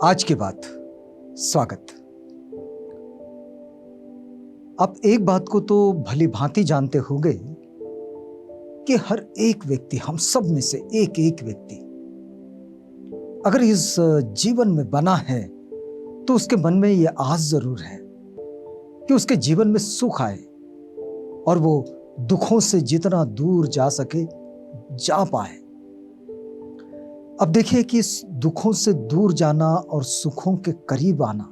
आज की बात। स्वागत। आप एक बात को तो भली भांति जानते होंगे कि हर एक व्यक्ति, हम सब में से एक एक व्यक्ति अगर इस जीवन में बना है तो उसके मन में यह आस जरूर है कि उसके जीवन में सुख आए और वो दुखों से जितना दूर जा सके जा पाए। अब देखिए कि इस दुखों से दूर जाना और सुखों के करीब आना,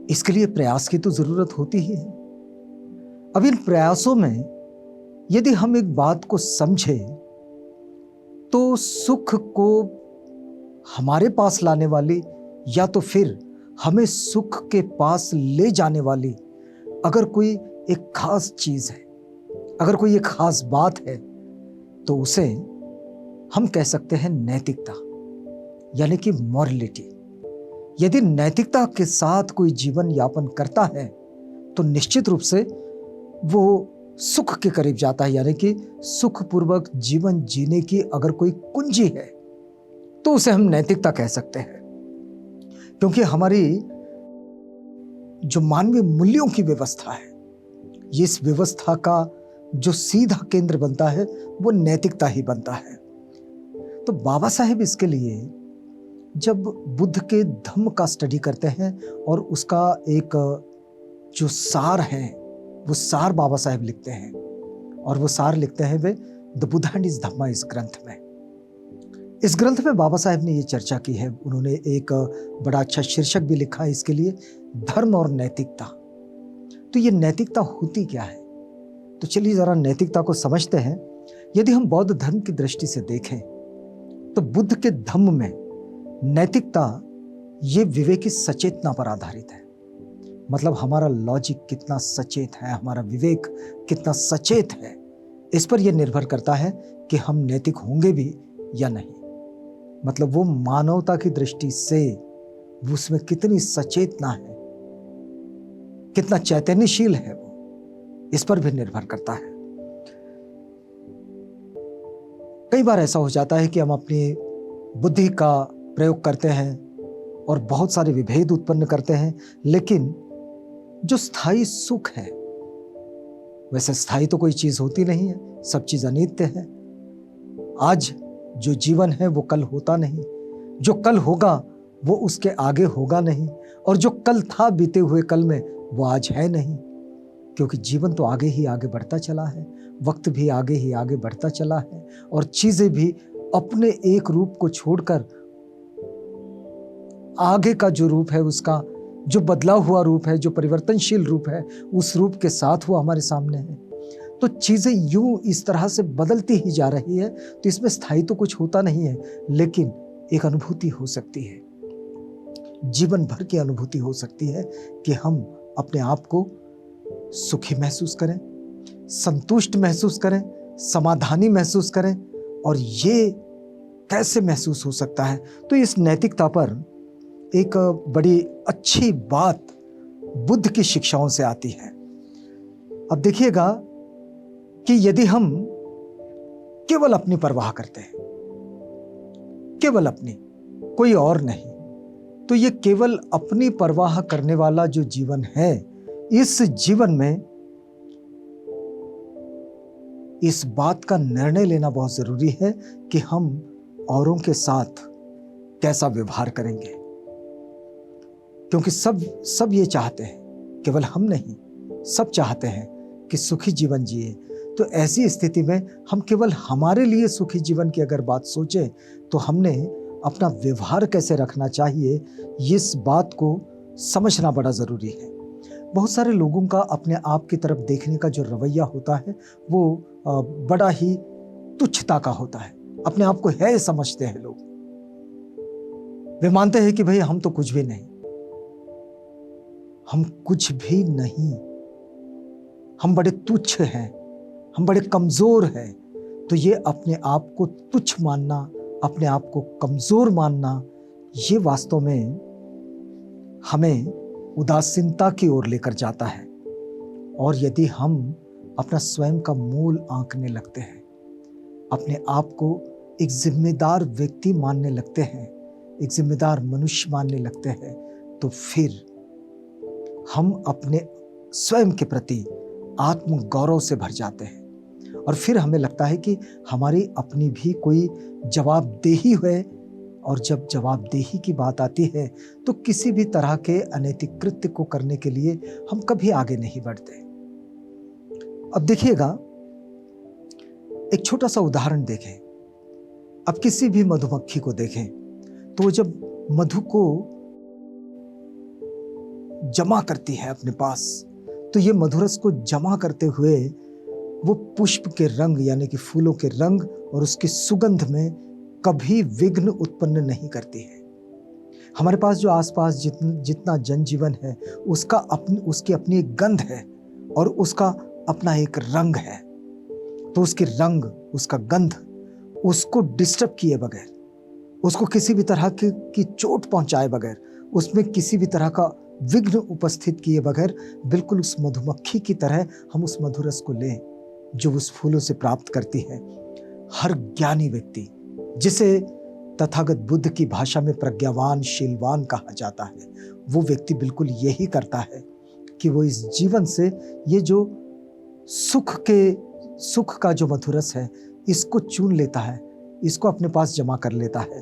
इसके लिए प्रयास की तो जरूरत होती ही है। अब इन प्रयासों में यदि हम एक बात को समझे तो सुख को हमारे पास लाने वाली या तो फिर हमें सुख के पास ले जाने वाली अगर कोई एक खास चीज है, अगर कोई एक खास बात है, तो उसे हम कह सकते हैं नैतिकता, यानी कि मॉरलिटी। यदि नैतिकता के साथ कोई जीवन यापन करता है तो निश्चित रूप से वो सुख के करीब जाता है, यानी कि सुखपूर्वक जीवन जीने की अगर कोई कुंजी है तो उसे हम नैतिकता कह सकते हैं। क्योंकि हमारी जो मानवीय मूल्यों की व्यवस्था है, इस व्यवस्था का जो सीधा केंद्र बनता है वो नैतिकता ही बनता है। तो बाबा साहेब इसके लिए जब बुद्ध के धम्म का स्टडी करते हैं और उसका एक जो सार है वो सार बाबा साहेब लिखते हैं, और वो सार लिखते हैं वे the Buddha and his Dhamma इस ग्रंथ में। इस ग्रंथ में बाबा साहेब ने ये चर्चा की है। उन्होंने एक बड़ा अच्छा शीर्षक भी लिखा है इसके लिए, धर्म और नैतिकता। तो ये नैतिकता होती क्या है? तो चलिए जरा नैतिकता को समझते हैं। यदि हम बौद्ध धर्म की दृष्टि से देखें तो बुद्ध के धम्म में नैतिकता ये विवेकी सचेतना पर आधारित है। मतलब हमारा लॉजिक कितना सचेत है, हमारा विवेक कितना सचेत है, इस पर यह निर्भर करता है कि हम नैतिक होंगे भी या नहीं। मतलब वो मानवता की दृष्टि से उसमें कितनी सचेतना है, कितना चैतन्यशील है, वो इस पर भी निर्भर करता है। कई बार ऐसा हो जाता है कि हम अपनी बुद्धि का प्रयोग करते हैं और बहुत सारे विभेद उत्पन्न करते हैं, लेकिन जो स्थायी सुख है, वैसे स्थायी तो कोई चीज होती नहीं है, सब चीज अनित्य है। आज जो जीवन है वो कल होता नहीं, जो कल होगा वो उसके आगे होगा नहीं, और जो कल था बीते हुए कल में वो आज है नहीं। क्योंकि जीवन तो आगे ही आगे बढ़ता चला है, वक्त भी आगे ही आगे बढ़ता चला है, और चीजें भी अपने एक रूप को छोड़कर आगे का जो रूप है, उसका जो बदला हुआ रूप है, जो परिवर्तनशील रूप है, उस रूप के साथ वो हमारे सामने है। तो चीजें यूं इस तरह से बदलती ही जा रही है। तो इसमें स्थायी तो कुछ होता नहीं है, लेकिन एक अनुभूति हो सकती है, जीवन भर की अनुभूति हो सकती है कि हम अपने आप को सुखी महसूस करें, संतुष्ट महसूस करें, समाधानी महसूस करें। और ये कैसे महसूस हो सकता है? तो इस नैतिकता पर एक बड़ी अच्छी बात बुद्ध की शिक्षाओं से आती है। अब देखिएगा कि यदि हम केवल अपनी परवाह करते हैं, केवल अपनी, कोई और नहीं, तो ये केवल अपनी परवाह करने वाला जो जीवन है, इस जीवन में इस बात का निर्णय लेना बहुत जरूरी है कि हम औरों के साथ कैसा व्यवहार करेंगे। क्योंकि सब ये चाहते हैं, केवल हम नहीं, सब चाहते हैं कि सुखी जीवन जिए। तो ऐसी स्थिति में हम केवल हमारे लिए सुखी जीवन की अगर बात सोचें तो हमने अपना व्यवहार कैसे रखना चाहिए, इस बात को समझना बड़ा जरूरी है। बहुत सारे लोगों का अपने आप की तरफ देखने का जो रवैया होता है वो बड़ा ही तुच्छता का होता है। अपने आप को है समझते हैं लोग, वे मानते हैं कि भाई हम तो कुछ भी नहीं, हम कुछ भी नहीं, हम बड़े तुच्छ हैं, हम बड़े कमजोर हैं। तो ये अपने आप को तुच्छ मानना, अपने आप को कमजोर मानना, ये वास्तव में हमें उदासीनता की ओर लेकर जाता है। और यदि हम अपना स्वयं का मूल आंकने लगते हैं, अपने आप को एक जिम्मेदार व्यक्ति मानने लगते हैं, एक जिम्मेदार मनुष्य मानने लगते हैं, तो फिर हम अपने स्वयं के प्रति आत्म गौरव से भर जाते हैं और फिर हमें लगता है कि हमारी अपनी भी कोई जवाबदेही है। और जब जवाबदेही की बात आती है तो किसी भी तरह के अनैतिक कृत्य को करने के लिए हम कभी आगे नहीं बढ़ते। अब देखिएगा, एक छोटा सा उदाहरण देखें। अब किसी भी मधुमक्खी को देखें तो वो जब मधु को जमा करती है अपने पास, तो ये मधुरस को जमा करते हुए वो पुष्प के रंग यानी कि फूलों के रंग और उसकी सुगंध में कभी विघ्न उत्पन्न नहीं करती है। हमारे पास जो आसपास जितना जनजीवन है उसकी अपनी एक गंध है और उसका अपना एक रंग है। तो उसके रंग, उसका गंध उसको डिस्टर्ब किए बगैर, उसको किसी भी तरह की चोट पहुंचाए बगैर, उसमें किसी भी तरह का विघ्न उपस्थित किए बगैर बिल्कुल उस मधुमक्खी की तरह हम उस मधुरस को लें जो उस फूलों से प्राप्त करती है। हर ज्ञानी व्यक्ति, जिसे तथागत बुद्ध की भाषा में प्रज्ञावान, शीलवान कहा जाता है, वो व्यक्ति बिल्कुल यही करता है कि वो इस जीवन से ये जो सुख का जो मधुरस है इसको चुन लेता है, इसको अपने पास जमा कर लेता है।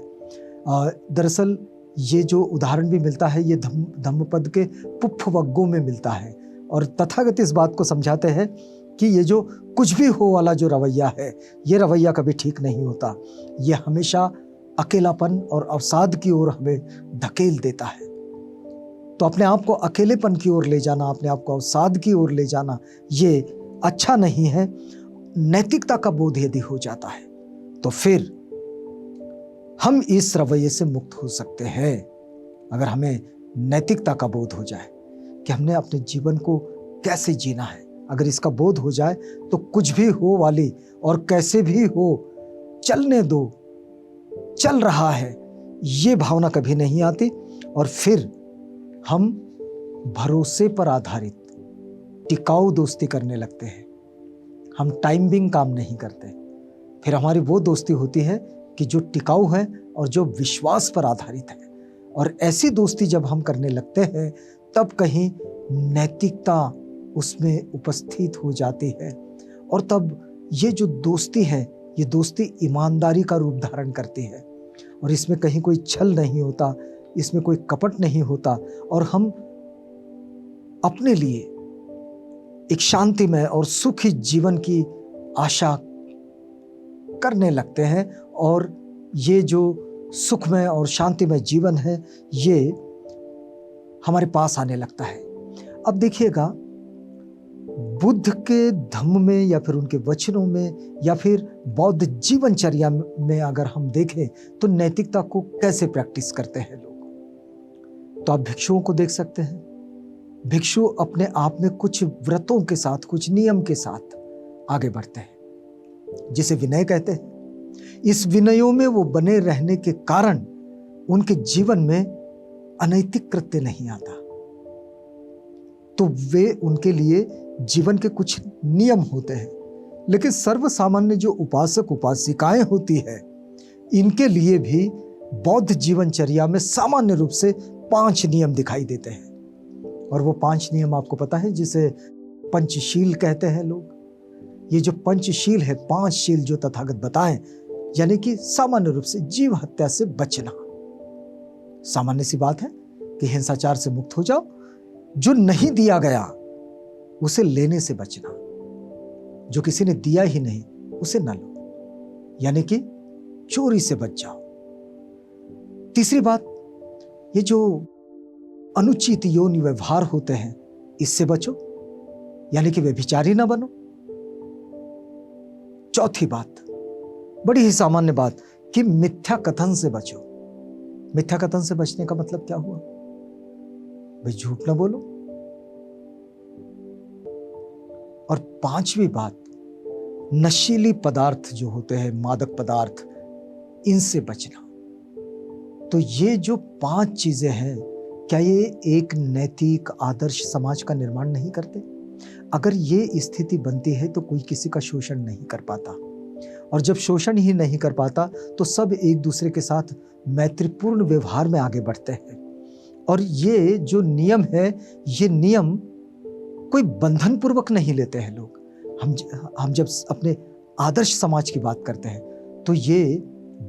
दरअसल ये जो उदाहरण भी मिलता है ये धम्मपद के पुप्पवग्गों में मिलता है और तथागत इस बात को समझाते हैं कि ये जो कुछ भी हो वाला जो रवैया है, ये रवैया कभी ठीक नहीं होता। ये हमेशा अकेलापन और अवसाद की ओर हमें धकेल देता है। तो अपने आप को अकेलेपन की ओर ले जाना, अपने आप को अवसाद की ओर ले जाना, ये अच्छा नहीं है। नैतिकता का बोध यदि हो जाता है तो फिर हम इस रवैये से मुक्त हो सकते हैं। अगर हमें नैतिकता का बोध हो जाए कि हमने अपने जीवन को कैसे जीना है, अगर इसका बोध हो जाए तो कुछ भी हो वाली और कैसे भी हो चलने दो, चल रहा है, ये भावना कभी नहीं आती। और फिर हम भरोसे पर आधारित टिकाऊ दोस्ती करने लगते हैं। हम टाइम बिंग काम नहीं करते। फिर हमारी वो दोस्ती होती है कि जो टिकाऊ है और जो विश्वास पर आधारित है। और ऐसी दोस्ती जब हम करने लगते हैं तब कहीं नैतिकता उसमें उपस्थित हो जाती है और तब ये जो दोस्ती है, ये दोस्ती ईमानदारी का रूप धारण करती है और इसमें कहीं कोई छल नहीं होता, इसमें कोई कपट नहीं होता और हम अपने लिए एक शांतिमय और सुखी जीवन की आशा करने लगते हैं और ये जो सुखमय और शांतिमय जीवन है ये हमारे पास आने लगता है। अब देखिएगा, बुद्ध के धम्म में या फिर उनके वचनों में या फिर बौद्ध जीवनचर्या में अगर हम देखें तो नैतिकता को कैसे प्रैक्टिस करते हैं लोग, तो आप भिक्षुओं को देख सकते हैं। भिक्षु अपने आप में कुछ व्रतों के साथ, कुछ नियम के साथ आगे बढ़ते हैं, जिसे विनय कहते हैं। इस विनयों में वो बने रहने के कारण उनके जीवन में अनैतिक कृत्य नहीं आता। तो वे, उनके लिए जीवन के कुछ नियम होते हैं। लेकिन सर्वसामान्य जो उपासक उपासिकाएं होती है, इनके लिए भी बौद्ध जीवनचर्या में सामान्य रूप से 5 नियम दिखाई देते हैं। और वो 5 नियम आपको पता है जिसे पंचशील कहते हैं लोग। ये जो पंचशील है, 5 शील जो तथागत बताएं, यानी कि सामान्य रूप से जीव हत्या से बचना। सामान्य सी बात है कि हिंसाचार से मुक्त हो जाओ, जो नहीं दिया गया उसे लेने से बचना, जो किसी ने दिया ही नहीं उसे न लो, यानी कि चोरी से बच जाओ। तीसरी बात, ये जो अनुचित यौन व्यवहार होते हैं इससे बचो, यानी कि व्यभिचारी ना बनो। चौथी बात, बड़ी ही सामान्य बात, कि मिथ्या कथन से बचो। मिथ्या कथन से बचने का मतलब क्या हुआ? भाई झूठ ना बोलो। और 5वीं बात, नशीली पदार्थ जो होते हैं, मादक पदार्थ, इनसे बचना। तो ये जो 5 चीजें हैं, क्या ये एक नैतिक आदर्श समाज का निर्माण नहीं करते? अगर ये स्थिति बनती है तो कोई किसी का शोषण नहीं कर पाता और जब शोषण ही नहीं कर पाता तो सब एक दूसरे के साथ मैत्रीपूर्ण व्यवहार में आगे बढ़ते हैं। और ये जो नियम है, ये नियम कोई बंधन पूर्वक नहीं लेते हैं लोग। हम जब अपने आदर्श समाज की बात करते हैं तो ये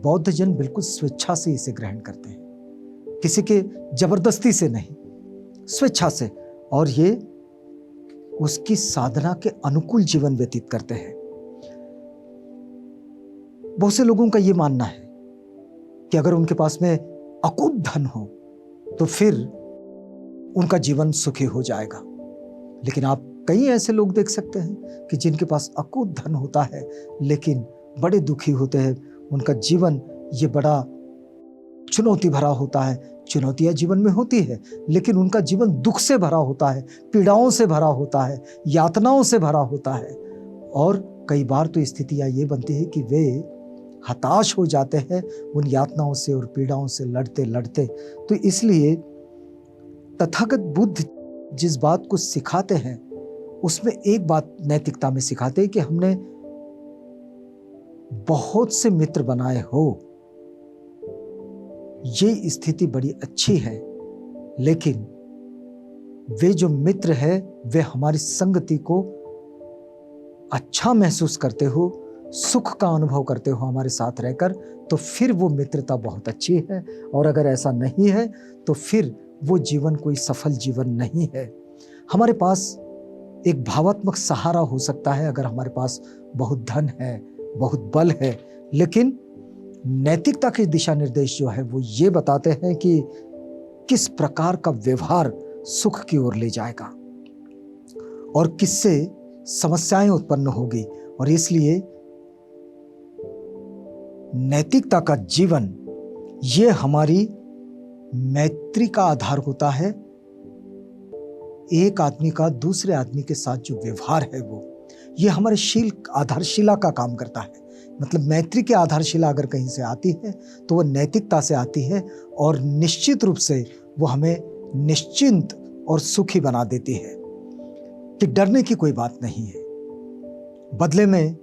बौद्ध जन बिल्कुल स्वेच्छा से इसे ग्रहण करते हैं, किसी के जबरदस्ती से नहीं, स्वेच्छा से। और ये उसकी साधना के अनुकूल जीवन व्यतीत करते हैं। बहुत से लोगों का ये मानना है कि अगर उनके पास में अकूत धन हो तो फिर उनका जीवन सुखी हो जाएगा। लेकिन आप कई ऐसे लोग देख सकते हैं कि जिनके पास अकूत धन होता है लेकिन बड़े दुखी होते हैं। उनका जीवन ये बड़ा चुनौती भरा होता है। चुनौतियां जीवन में होती है लेकिन उनका जीवन दुख से भरा होता है, पीड़ाओं से भरा होता है, यातनाओं से भरा होता है। और कई बार तो स्थितियां ये बनती है कि वे हताश हो जाते हैं उन यातनाओं से और पीड़ाओं से लड़ते लड़ते। तो इसलिए तथागत बुद्ध जिस बात को सिखाते हैं उसमें एक बात नैतिकता में सिखाते हैं कि हमने बहुत से मित्र बनाए हो, ये स्थिति बड़ी अच्छी है, लेकिन वे जो मित्र है वे हमारी संगति को अच्छा महसूस करते हो, सुख का अनुभव करते हो हमारे साथ रहकर, तो फिर वो मित्रता बहुत अच्छी है। और अगर ऐसा नहीं है तो फिर वो जीवन कोई सफल जीवन नहीं है। हमारे पास एक भावात्मक सहारा हो सकता है अगर हमारे पास बहुत धन है, बहुत बल है, लेकिन नैतिकता के दिशा निर्देश जो है वो ये बताते हैं कि किस प्रकार का व्यवहार सुख की ओर ले जाएगा और किससे समस्याएं उत्पन्न होगी। और इसलिए नैतिकता का जीवन ये हमारी मैत्री का आधार होता है। एक आदमी का दूसरे आदमी के साथ जो व्यवहार है वो ये हमारे शील आधारशिला का काम करता है। मतलब मैत्री की आधारशिला अगर कहीं से आती है तो वो नैतिकता से आती है और निश्चित रूप से वो हमें निश्चिंत और सुखी बना देती है कि डरने की कोई बात नहीं है। बदले में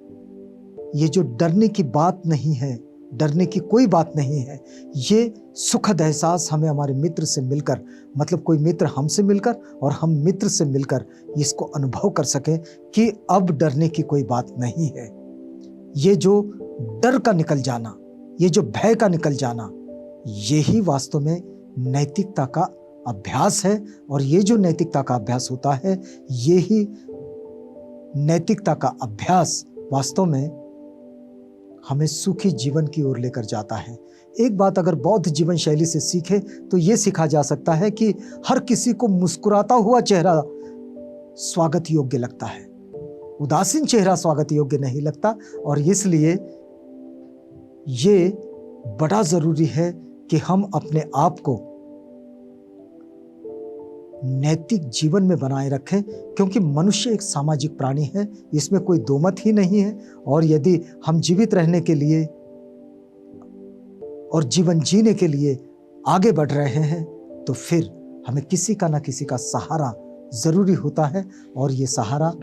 ये जो डरने की बात नहीं है, डरने की कोई बात नहीं है, ये सुखद एहसास हमें हमारे मित्र से मिलकर, मतलब कोई मित्र हमसे मिलकर और हम मित्र से मिलकर इसको अनुभव कर सकें कि अब डरने की कोई बात नहीं है। ये जो डर का निकल जाना, ये जो भय का निकल जाना, यही वास्तव में नैतिकता का अभ्यास है। और ये जो नैतिकता का अभ्यास होता है, यही नैतिकता का अभ्यास वास्तव में हमें सुखी जीवन की ओर लेकर जाता है। एक बात अगर बौद्ध जीवन शैली से सीखे तो ये सीखा जा सकता है कि हर किसी को मुस्कुराता हुआ चेहरा स्वागत योग्य लगता है, उदासीन चेहरा स्वागत योग्य नहीं लगता। और इसलिए ये बड़ा जरूरी है कि हम अपने आप को नैतिक जीवन में बनाए रखें, क्योंकि मनुष्य एक सामाजिक प्राणी है, इसमें कोई दो मत ही नहीं है। और यदि हम जीवित रहने के लिए और जीवन जीने के लिए आगे बढ़ रहे हैं तो फिर हमें किसी का ना किसी का सहारा जरूरी होता है। और ये सहारा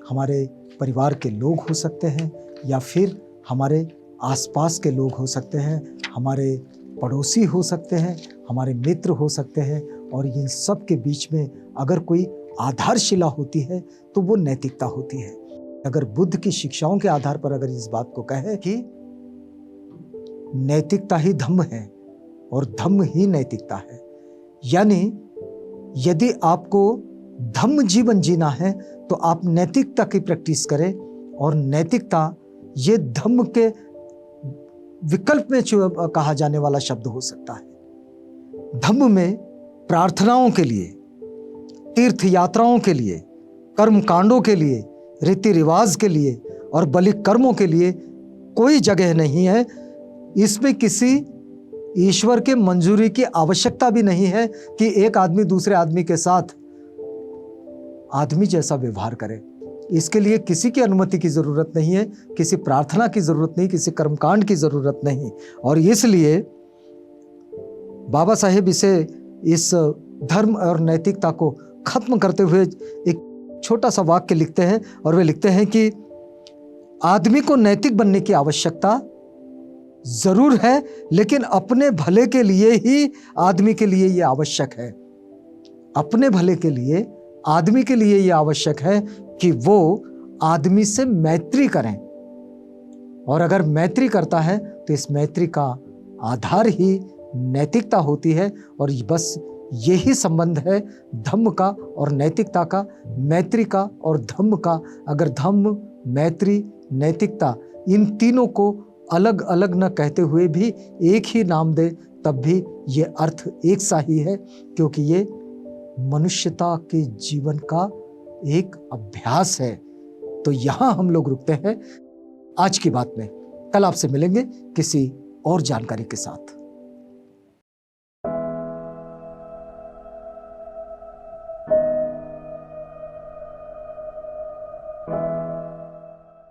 हमारे परिवार के लोग हो सकते हैं या फिर हमारे आसपास के लोग हो सकते हैं, हमारे पड़ोसी हो सकते हैं, हमारे मित्र हो सकते हैं। और इन सब के बीच में अगर कोई आधारशिला होती है तो वो नैतिकता होती है। अगर बुद्ध की शिक्षाओं के आधार पर अगर इस बात को कहे कि नैतिकता ही धम्म है और धम्म ही नैतिकता है, यानी यदि आपको धम्म जीवन जीना है तो आप नैतिकता की प्रैक्टिस करें। और नैतिकता ये धम्म के विकल्प में कहा जाने वाला शब्द हो सकता है। धम्म में प्रार्थनाओं के लिए, तीर्थ यात्राओं के लिए, कर्म कांडों के लिए, रीति रिवाज के लिए और बलि कर्मों के लिए कोई जगह नहीं है। इसमें किसी ईश्वर के मंजूरी की आवश्यकता भी नहीं है कि एक आदमी दूसरे आदमी के साथ आदमी जैसा व्यवहार करे। इसके लिए किसी की अनुमति की जरूरत नहीं है, किसी प्रार्थना की जरूरत नहीं, किसी कर्मकांड की जरूरत नहीं। और इसलिए बाबा साहेब इस धर्म और नैतिकता को खत्म करते हुए एक छोटा सा वाक्य लिखते हैं और वे लिखते हैं कि आदमी को नैतिक बनने की आवश्यकता जरूर है, लेकिन अपने भले के लिए ही आदमी के लिए यह आवश्यक है। अपने भले के लिए आदमी के लिए यह आवश्यक है कि वो आदमी से मैत्री करें, और अगर मैत्री करता है तो इस मैत्री का आधार ही नैतिकता होती है। और बस यही संबंध है धम्म का और नैतिकता का, मैत्री का और धम्म का। अगर धम्म, मैत्री, नैतिकता इन तीनों को अलग अलग न कहते हुए भी एक ही नाम दे, तब भी ये अर्थ एक सा ही है, क्योंकि ये मनुष्यता के जीवन का एक अभ्यास है। तो यहां हम लोग रुकते हैं आज की बात में। कल आपसे मिलेंगे किसी और जानकारी के साथ।